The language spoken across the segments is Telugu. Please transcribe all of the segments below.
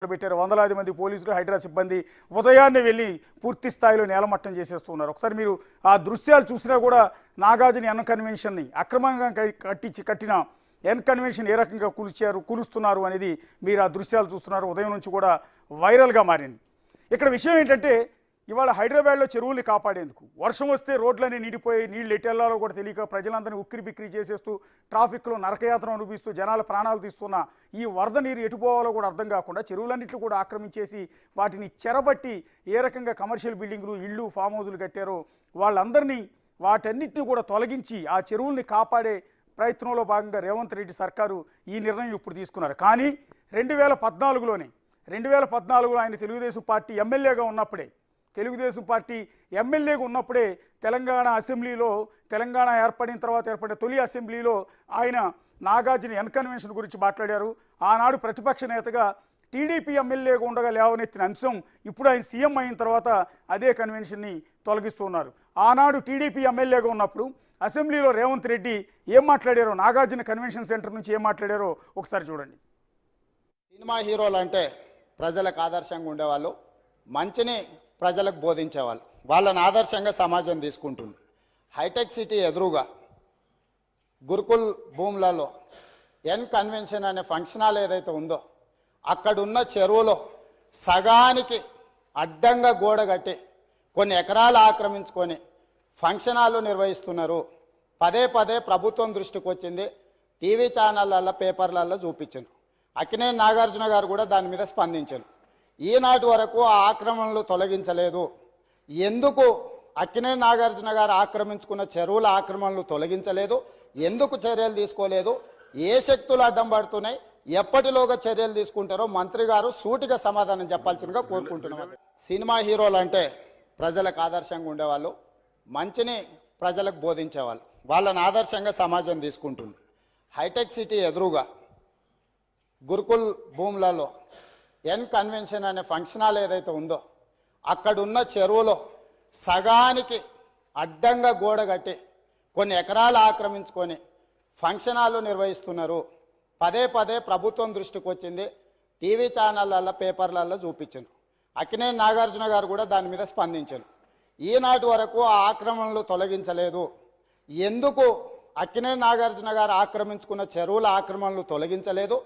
పెట్టారు. వందలాది మంది పోలీసులు, హైడ్రా సిబ్బంది ఉదయాన్నే వెళ్ళి పూర్తి స్థాయిలో నేలమట్టం చేసేస్తున్నారు. ఒకసారి మీరు ఆ దృశ్యాలు చూసినా కూడా నాగార్జున ఎన్ కన్వెన్షన్ని అక్రమంగా కట్టిన ఎన్ కన్వెన్షన్ ఏ రకంగా కూలుస్తున్నారు అనేది మీరు ఆ దృశ్యాలు చూస్తున్నారు. ఉదయం నుంచి కూడా వైరల్గా మారింది. ఇక్కడ విషయం ఏంటంటే ఇవాళ హైదరాబాద్లో చెరువుల్ని కాపాడేందుకు వర్షం వస్తే రోడ్లన్నీ నీడిపోయి నీళ్ళు ఎట్టెళ్లాలో కూడా తెలియక ప్రజలందరినీ ఉక్కిరి బిక్కిరి చేసేస్తూ ట్రాఫిక్లో నరకయాత్ర అనుభవిస్తూ జనాల ప్రాణాలు తీస్తున్న ఈ వరద నీరు ఎటుపోవాలో కూడా అర్థం కాకుండా చెరువులన్నింటినీ కూడా ఆక్రమించేసి వాటిని చెరబట్టి ఏ రకంగా కమర్షియల్ బిల్డింగ్లు, ఇళ్ళు, ఫామ్ హౌజులు కట్టారో వాళ్ళందరినీ వాటన్నిటిని కూడా తొలగించి ఆ చెరువుల్ని కాపాడే ప్రయత్నంలో భాగంగా రేవంత్ రెడ్డి సర్కారు ఈ నిర్ణయం ఇప్పుడు తీసుకున్నారు. కానీ 2014లో ఆయన తెలుగుదేశం పార్టీ ఎమ్మెల్యేగా ఉన్నప్పుడే తెలంగాణ అసెంబ్లీలో తెలంగాణ ఏర్పడిన తర్వాత ఏర్పడిన తొలి అసెంబ్లీలో ఆయన నాగార్జున ఎన్ కన్వెన్షన్ గురించి మాట్లాడారు. ఆనాడు ప్రతిపక్ష నేతగా టీడీపీ ఎమ్మెల్యేగా ఉండగా లేవనెత్తిన అంశం ఇప్పుడు ఆయన సీఎం అయిన తర్వాత అదే కన్వెన్షన్ని తొలగిస్తున్నారు. ఆనాడు టీడీపీ ఎమ్మెల్యేగా ఉన్నప్పుడు అసెంబ్లీలో రేవంత్ రెడ్డి ఏం మాట్లాడారో, నాగార్జున కన్వెన్షన్ సెంటర్ నుంచి ఏం మాట్లాడారో ఒకసారి చూడండి. సినిమా హీరోలు అంటే ప్రజలకు ఆదర్శంగా ఉండేవాళ్ళు, మంచిని ప్రజలకు బోధించేవాళ్ళు, వాళ్ళని ఆదర్శంగా సమాజం తీసుకుంటుంది. హైటెక్ సిటీ ఎదురుగా గురుకుల్ భూములలో ఎన్ కన్వెన్షన్ అనే ఫంక్షన్ హాల్ ఏదైతే ఉందో అక్కడున్న చెరువులో సగానికి అడ్డంగా గోడ కట్టి కొన్ని ఎకరాలు ఆక్రమించుకొని ఫంక్షన్ హాల్ నిర్వహిస్తున్నారు. పదే ప్రభుత్వం దృష్టికి వచ్చింది, టీవీ ఛానళ్ళల్లో, పేపర్లలో చూపించారు. అక్కినేని నాగార్జున గారు కూడా దాని మీద స్పందించారు. ఈనాటి వరకు ఆ ఆక్రమణలు తొలగించలేదు. ఎందుకు అక్కినేని నాగార్జున గారు ఆక్రమించుకున్న చెరువుల ఆక్రమణలు తొలగించలేదు? ఎందుకు చర్యలు తీసుకోలేదు? ఏ శక్తులు అడ్డం పడుతున్నాయి? ఎప్పటిలోగా చర్యలు తీసుకుంటారో మంత్రి గారు సూటిగా సమాధానం చెప్పాల్సిందిగా కోరుకుంటున్నాం. సినిమా హీరోలు అంటే ప్రజలకు ఆదర్శంగా ఉండేవాళ్ళు, మంచిని ప్రజలకు బోధించేవాళ్ళు, వాళ్ళని ఆదర్శంగా సమాజం తీసుకుంటుంది. హైటెక్ సిటీ ఎదురుగా గురుకుల్ భూములలో ఎన్ కన్వెన్షన్ అనే ఫంక్షన్ హాల్ ఏదైతే ఉందో అక్కడున్న చెరువులో సగానికి అడ్డంగా గోడ కట్టి కొన్ని ఎకరాలు ఆక్రమించుకొని ఫంక్షన్ హాల్ నిర్వహిస్తున్నారు. పదే ప్రభుత్వం దృష్టికి వచ్చింది, టీవీ ఛానళ్ళల్లో, పేపర్లలో చూపించారు. అక్కినేని నాగార్జున గారు కూడా దాని మీద స్పందించారు. ఈనాటి వరకు ఆ ఆక్రమణలు తొలగించలేదు. ఎందుకు అక్కినేని నాగార్జున గారు ఆక్రమించుకున్న చెరువుల ఆక్రమణలు తొలగించలేదు?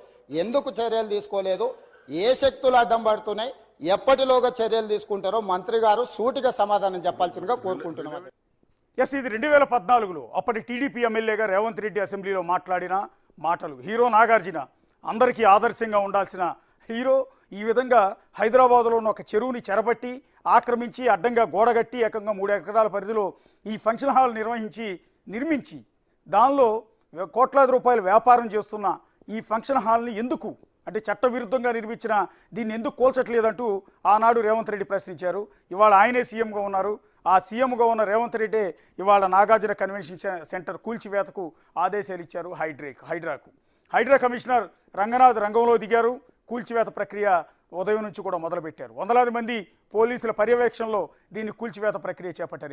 ఎందుకు చర్యలు తీసుకోలేదు? ఏ శక్తులు అడ్డం పడుతున్నాయి? ఎప్పటిలోగా చర్యలు తీసుకుంటారో మంత్రి గారు సూటిగా సమాధానం చెప్పాల్సిందిగా కోరుకుంటున్నాం. ఎస్, ఇది 2014లో అప్పటి టీడీపీ ఎమ్మెల్యేగా రేవంత్ రెడ్డి అసెంబ్లీలో మాట్లాడిన మాటలు. హీరో నాగార్జున అందరికీ ఆదర్శంగా ఉండాల్సిన హీరో ఈ విధంగా హైదరాబాద్లో ఉన్న ఒక చెరువుని చెరబట్టి ఆక్రమించి అడ్డంగా గోడగట్టి ఏకంగా 3 ఎకరాల పరిధిలో ఈ ఫంక్షన్ హాల్ నిర్మించి దానిలో కోట్లాది రూపాయల వ్యాపారం చేస్తున్న ఈ ఫంక్షన్ హాల్ని ఎందుకు, అంటే చట్టవిరుద్ధంగా నిర్మించిన దీన్ని ఎందుకు కూల్చట్లేదంటూ ఆనాడు రేవంత్ రెడ్డి ప్రశ్నించారు. ఇవాళ ఆయనే సీఎంగా ఉన్నారు. ఆ సీఎంగా ఉన్న రేవంత్ రెడ్డి ఇవాళ నాగార్జున కన్వెన్షన్ సెంటర్ కూల్చివేతకు ఆదేశాలు ఇచ్చారు హైడ్రాకు. హైడ్రా కమిషనర్ రంగనాథ్ రంగంలో దిగారు. కూల్చివేత ప్రక్రియ ఉదయం నుంచి కూడా మొదలుపెట్టారు. వందలాది మంది పోలీసుల పర్యవేక్షణలో దీన్ని కూల్చివేత ప్రక్రియ చేపట్టారు.